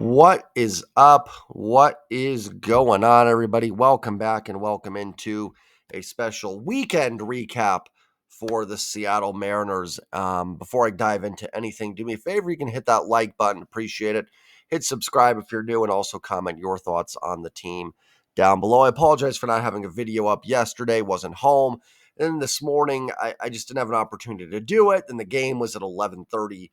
What is up? What is going on, everybody? Welcome back and welcome into a special weekend recap for the Seattle Mariners. Before I dive into anything, do me a favor. You can hit that like button. Appreciate it. Hit subscribe if you're new and also comment your thoughts on the team down below. I apologize for not having a video up yesterday. Wasn't home. And this morning, I just didn't have an opportunity to do it. Then the game was at 11:30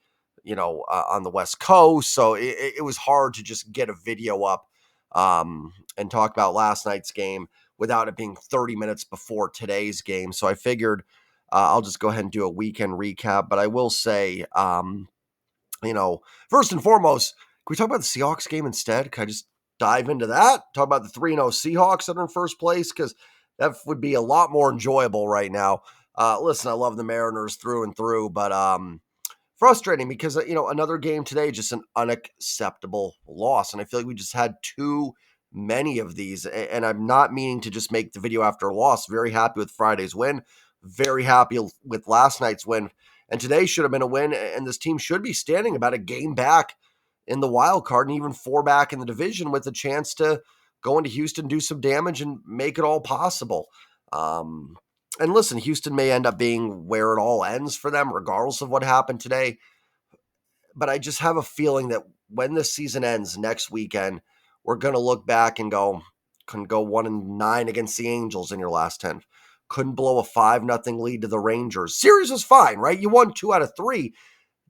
on the West Coast. So it was hard to just get a video up and talk about last night's game without it being 30 minutes before today's game. So I figured I'll just go ahead and do a weekend recap. But I will say, first and foremost, can we talk about the Seahawks game instead? Can I just dive into that? Talk about the 3-0 Seahawks that are in first place? Because that would be a lot more enjoyable right now. Listen, I love the Mariners through and through, but frustrating because, another game today, just an unacceptable loss. And I feel like we just had too many of these. And I'm not meaning to just make the video after a loss. Very happy with Friday's win. Very happy with last night's win. And today should have been a win. And this team should be standing about a game back in the wild card and even 4 back in the division with a chance to go into Houston, do some damage, and make it all possible. And listen, Houston may end up being where it all ends for them, regardless of what happened today. But I just have a feeling that when this season ends next weekend, we're going to look back and go, couldn't go 1-9 against the Angels in your last 10. Couldn't blow a 5-0 lead to the Rangers. Series was fine, right? You won 2 out of 3.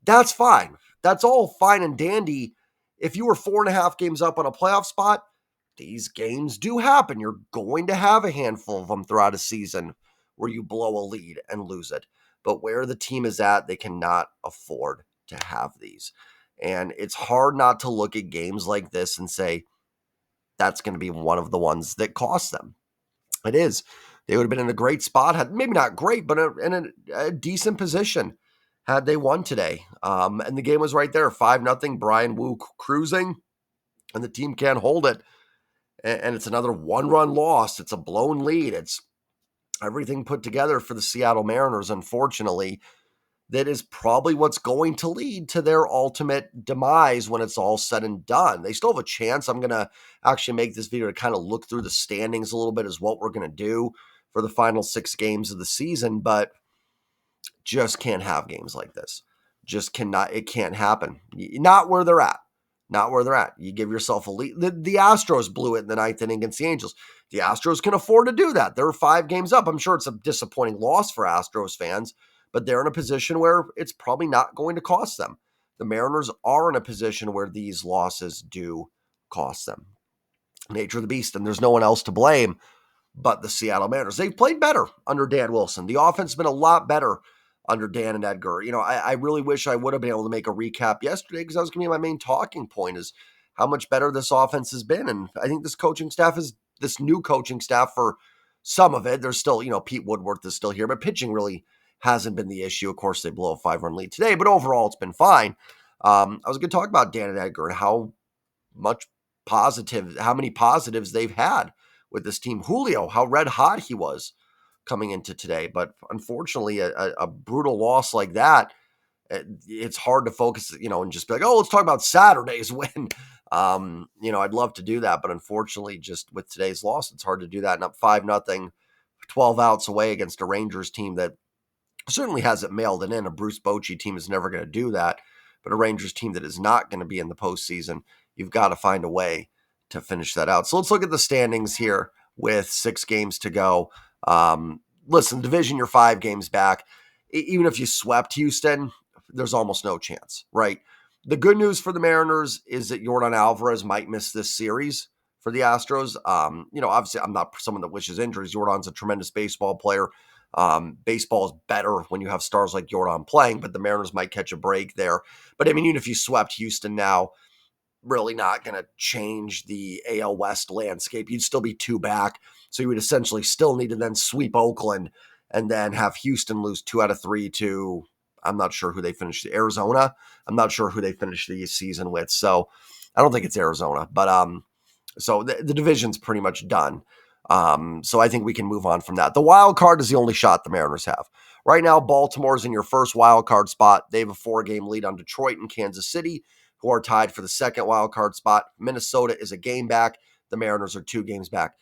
That's fine. That's all fine and dandy. If you were 4.5 games up on a playoff spot, these games do happen. You're going to have a handful of them throughout a season where you blow a lead and lose it. But where the team is at, they cannot afford to have these. And it's hard not to look at games like this and say, that's going to be one of the ones that cost them. It is. They would have been in a great spot, maybe not great, but in a decent position had they won today. And the game was right there, 5-0, Brian Wu cruising, and the team can't hold it. And it's another one-run loss. It's a blown lead. It's everything put together for the Seattle Mariners, unfortunately. That is probably what's going to lead to their ultimate demise when it's all said and done. They still have a chance. I'm going to actually make this video to kind of look through the standings a little bit as what we're going to do for the final 6 games of the season, but just can't have games like this. Just cannot. It can't happen. Not where they're at. Not where they're at. You give yourself a lead. The Astros blew it in the 9th inning against the Angels. The Astros can afford to do that. They're 5 games up. I'm sure it's a disappointing loss for Astros fans, but they're in a position where it's probably not going to cost them. The Mariners are in a position where these losses do cost them. Nature of the beast, and there's no one else to blame but the Seattle Mariners. They've played better under Dan Wilson. The offense has been a lot better under Dan and Edgar. I really wish I would have been able to make a recap yesterday because that was going to be my main talking point is how much better this offense has been. And I think this new coaching staff for some of it, there's still, Pete Woodworth is still here, but pitching really hasn't been the issue. Of course, they blow a 5-run lead today, but overall it's been fine. I was going to talk about Dan and Edgar and how many positives they've had with this team. Julio, how red hot he was coming into today. But unfortunately, a brutal loss like that, it's hard to focus, and just be like, oh, let's talk about Saturday's win. I'd love to do that. But unfortunately, just with today's loss, it's hard to do that. And up 5-0, 12 outs away against a Rangers team that certainly hasn't mailed it in. A Bruce Bochy team is never going to do that. But a Rangers team that is not going to be in the postseason, you've got to find a way to finish that out. So let's look at the standings here with 6 games to go. Listen, division, you're 5 games back. Even if you swept Houston, there's almost no chance, right? The good news for the Mariners is that Yordan Alvarez might miss this series for the Astros. Obviously I'm not someone that wishes injuries. Yordan's a tremendous baseball player. Baseball is better when you have stars like Yordan playing, but the Mariners might catch a break there. But I mean, even if you swept Houston now, really not going to change the AL West landscape. You'd still be 2 back. So you would essentially still need to then sweep Oakland and then have Houston lose 2 out of 3 to, I'm not sure who they finished, Arizona. I'm not sure who they finished the season with. So I don't think it's Arizona, but so the division's pretty much done. So I think we can move on from that. The wild card is the only shot the Mariners have. Right now, Baltimore's in your first wild card spot. They have a 4-game lead on Detroit and Kansas City, who are tied for the second wild card spot. Minnesota is a game back. The Mariners are 2 games back.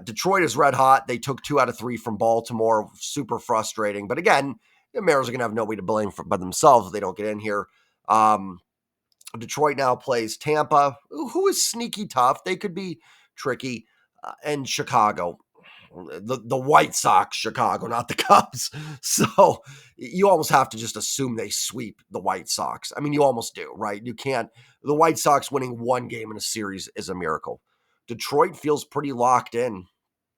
Detroit is red hot. They took 2 out of 3 from Baltimore. Super frustrating. But again, the Mariners are going to have nobody to blame for but themselves if they don't get in here. Detroit now plays Tampa, who is sneaky tough. They could be tricky. And Chicago. The White Sox, Chicago, not the Cubs. So you almost have to just assume they sweep the White Sox. I mean, you almost do, right? You can't. The White Sox winning one game in a series is a miracle. Detroit feels pretty locked in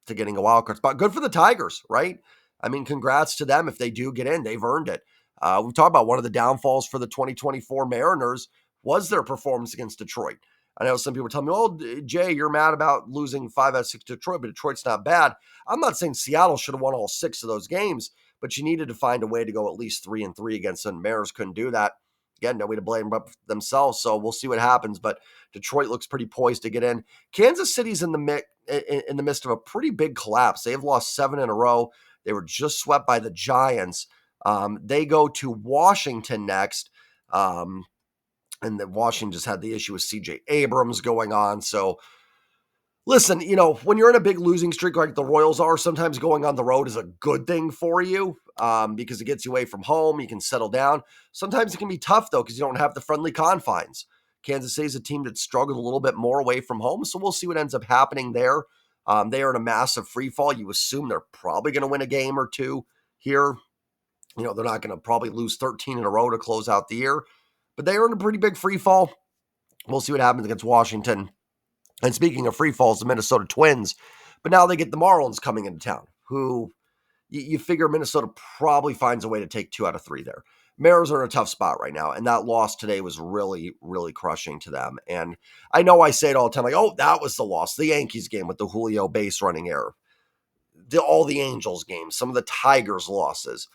to getting a wild card spot. Good for the Tigers, right? I mean, congrats to them if they do get in. They've earned it. We talked about one of the downfalls for the 2024 Mariners was their performance against Detroit. I know some people tell me, oh, Jay, you're mad about losing 5 out of 6 to Detroit, but Detroit's not bad. I'm not saying Seattle should have won all 6 of those games, but you needed to find a way to go at least 3-3 against them. Mariners couldn't do that. Again, nobody to blame but themselves, so we'll see what happens. But Detroit looks pretty poised to get in. Kansas City's in the midst of a pretty big collapse. They've lost 7 in a row. They were just swept by the Giants. They go to Washington next. And then Washington just had the issue with C.J. Abrams going on. So, listen, when you're in a big losing streak like the Royals are, sometimes going on the road is a good thing for you because it gets you away from home. You can settle down. Sometimes it can be tough, though, because you don't have the friendly confines. Kansas City is a team that struggled a little bit more away from home, so we'll see what ends up happening there. They are in a massive free fall. You assume they're probably going to win a game or two here. They're not going to probably lose 13 in a row to close out the year. But they are in a pretty big free fall. We'll see what happens against Washington. And speaking of free falls, the Minnesota Twins. But now they get the Marlins coming into town, who you figure Minnesota probably finds a way to take 2 out of 3 there. Mariners are in a tough spot right now, and that loss today was really, really crushing to them. And I know I say it all the time, like, oh, that was the loss. The Yankees game with the Julio base running error. All the Angels games, some of the Tigers losses.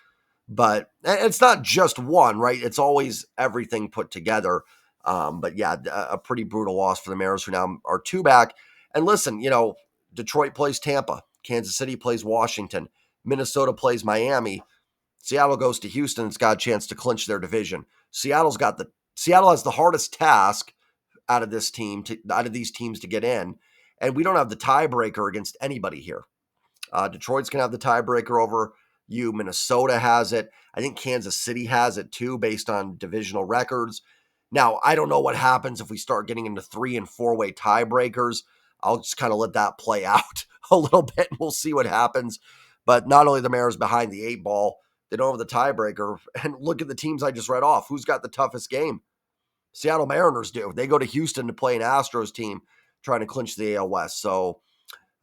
But it's not just one, right? It's always everything put together. But yeah, a pretty brutal loss for the Mariners, who now are 2 back. And listen, Detroit plays Tampa. Kansas City plays Washington. Minnesota plays Miami. Seattle goes to Houston. It's got a chance to clinch their division. Seattle has the hardest task out of these teams to get in. And we don't have the tiebreaker against anybody here. Detroit's going to have the tiebreaker over you. Minnesota has it. I think Kansas City has it too, based on divisional records. Now, I don't know what happens if we start getting into 3- and 4-way tiebreakers. I'll just kind of let that play out a little bit, and we'll see what happens. But not only the Mariners behind the 8 ball, they don't have the tiebreaker. And look at the teams I just read off. Who's got the toughest game? Seattle Mariners do. They go to Houston to play an Astros team trying to clinch the AL West. So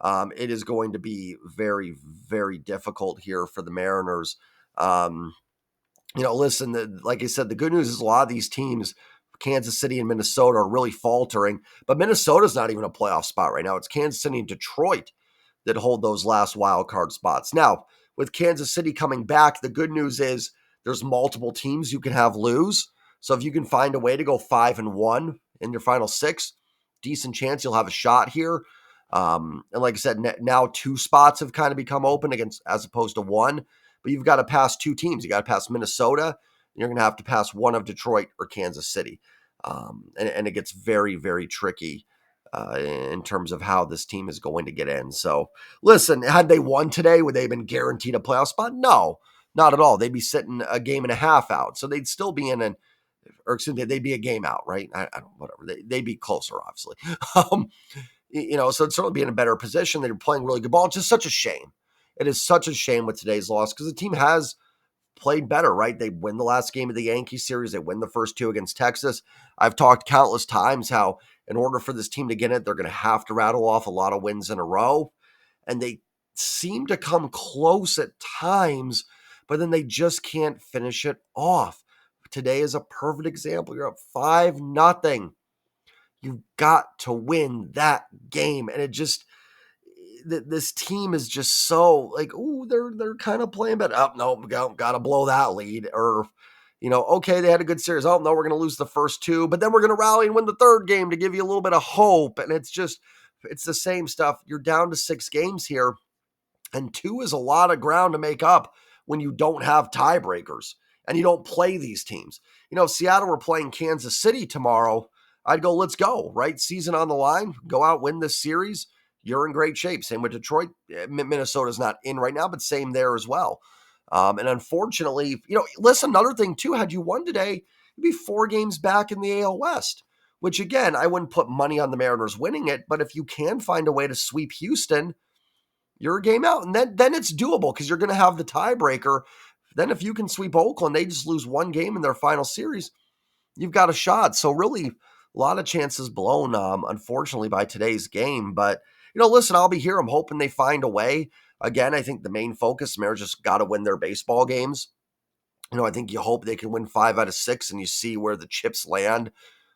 it is going to be very, very difficult here for the Mariners. Listen, like I said, the good news is a lot of these teams, Kansas City and Minnesota, are really faltering. But Minnesota's not even a playoff spot right now. It's Kansas City and Detroit that hold those last wild card spots. Now, with Kansas City coming back, the good news is there's multiple teams you can have lose. So if you can find a way to go 5-1 in your final 6, decent chance you'll have a shot here. And like I said, now 2 spots have kind of become open as opposed to 1. But you've got to pass 2 teams. You got to pass Minnesota. And you're going to have to pass one of Detroit or Kansas City. And it gets very, very tricky in terms of how this team is going to get in. So, listen, had they won today, would they have been guaranteed a playoff spot? No, not at all. They'd be sitting a game and a half out. So they'd still be they'd be a game out, right? I don't, whatever. They'd be closer, obviously. So it'd certainly be in a better position. They're playing really good ball. It's just such a shame. It is such a shame with today's loss because the team has played better, right? They win the last game of the Yankees series. They win the first 2 against Texas. I've talked countless times how in order for this team to get it, they're going to have to rattle off a lot of wins in a row. And they seem to come close at times, but then they just can't finish it off. Today is a perfect example. You're up 5-0. You've got to win that game. And it just, this team is just so like, ooh, they're kind of playing better. Oh, no, got to blow that lead. Or, okay, they had a good series. Oh, no, we're going to lose the first 2, but then we're going to rally and win the 3rd game to give you a little bit of hope. And it's the same stuff. You're down to 6 games here, and 2 is a lot of ground to make up when you don't have tiebreakers. and you don't play these teams. If Seattle were playing Kansas City tomorrow, I'd go, let's go, right? Season on the line, go out, win this series. You're in great shape. Same with Detroit. Minnesota's not in right now, but same there as well. And unfortunately, listen, another thing too, had you won today, you'd be 4 games back in the AL West, which again, I wouldn't put money on the Mariners winning it, but if you can find a way to sweep Houston, you're a game out. And then it's doable because you're going to have the tiebreaker. Then if you can sweep Oakland, they just lose 1 game in their final series, you've got a shot. So really, a lot of chances blown, unfortunately, by today's game. But, listen, I'll be here. I'm hoping they find a way. Again, I think the main focus, Mariners just got to win their baseball games. I think you hope they can win 5 out of 6 and you see where the chips land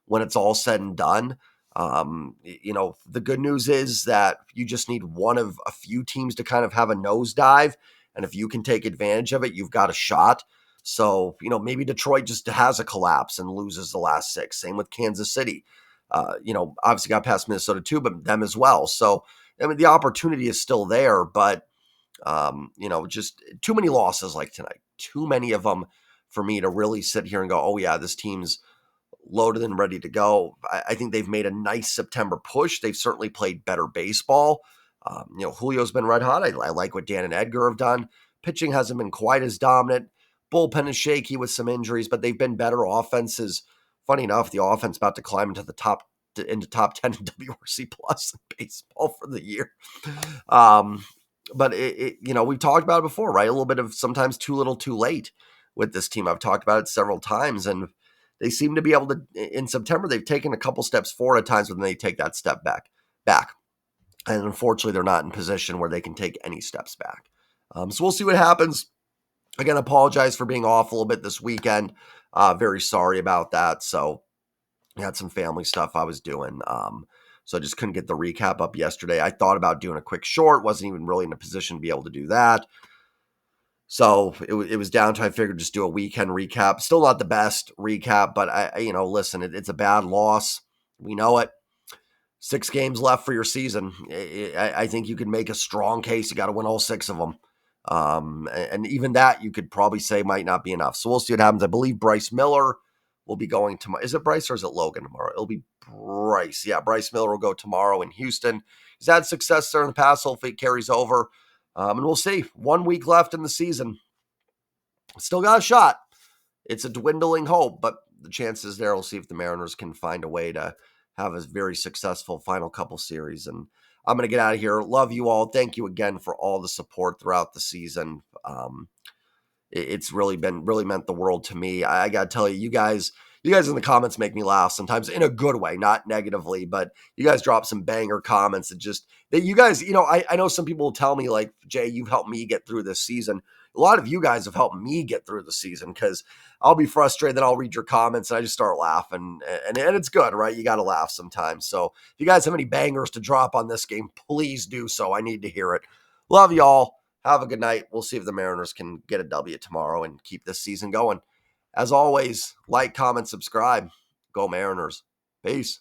when it's all said and done. The good news is that you just need one of a few teams to kind of have a nosedive. And if you can take advantage of it, you've got a shot. So, maybe Detroit just has a collapse and loses the last 6. Same with Kansas City. Obviously got past Minnesota too, but them as well. So, the opportunity is still there, but, just too many losses like tonight. Too many of them for me to really sit here and go, oh, yeah, this team's loaded and ready to go. I think they've made a nice September push. They've certainly played better baseball. Julio's been red hot. I like what Dan and Edgar have done. Pitching hasn't been quite as dominant. Bullpen is shaky with some injuries, but they've been better offenses. Funny enough, the offense about to climb into top 10 in WRC plus in baseball for the year. But we've talked about it before, right? A little bit of sometimes too little, too late with this team. I've talked about it several times, and they seem to be able to. In September, they've taken a couple steps forward at times, but then they take that step back. And unfortunately, they're not in position where they can take any steps back. So we'll see what happens. Again, apologize for being off a little bit this weekend. Very sorry about that. So I had some family stuff I was doing. So I just couldn't get the recap up yesterday. I thought about doing a quick short. Wasn't even really in a position to be able to do that. So it was down to, I figured, just do a weekend recap. Still not the best recap, but listen, it's a bad loss. We know it. 6 games left for your season. I think you can make a strong case. You got to win all 6 of them. And even that you could probably say might not be enough. So we'll see what happens. I believe Bryce Miller will be going tomorrow. Is it Bryce or is it Logan tomorrow? It'll be Bryce. Yeah, Bryce Miller will go tomorrow in Houston. He's had success there in the past. Hopefully it carries over. And we'll see. 1 week left in the season. Still got a shot. It's a dwindling hope, but the chances there. We'll see if the Mariners can find a way to have a very successful final couple series. And I'm going to get out of here. Love you all. Thank you again for all the support throughout the season. It's really meant the world to me. I got to tell you, you guys in the comments make me laugh sometimes in a good way, not negatively, but you guys drop some banger comments that you guys, I know some people will tell me like, Jay, you've helped me get through this season. A lot of you guys have helped me get through the season because I'll be frustrated. Then I'll read your comments and I just start laughing and it's good, right? You got to laugh sometimes. So if you guys have any bangers to drop on this game, please do so. I need to hear it. Love y'all. Have a good night. We'll see if the Mariners can get a W tomorrow and keep this season going. As always, like, comment, subscribe. Go Mariners. Peace.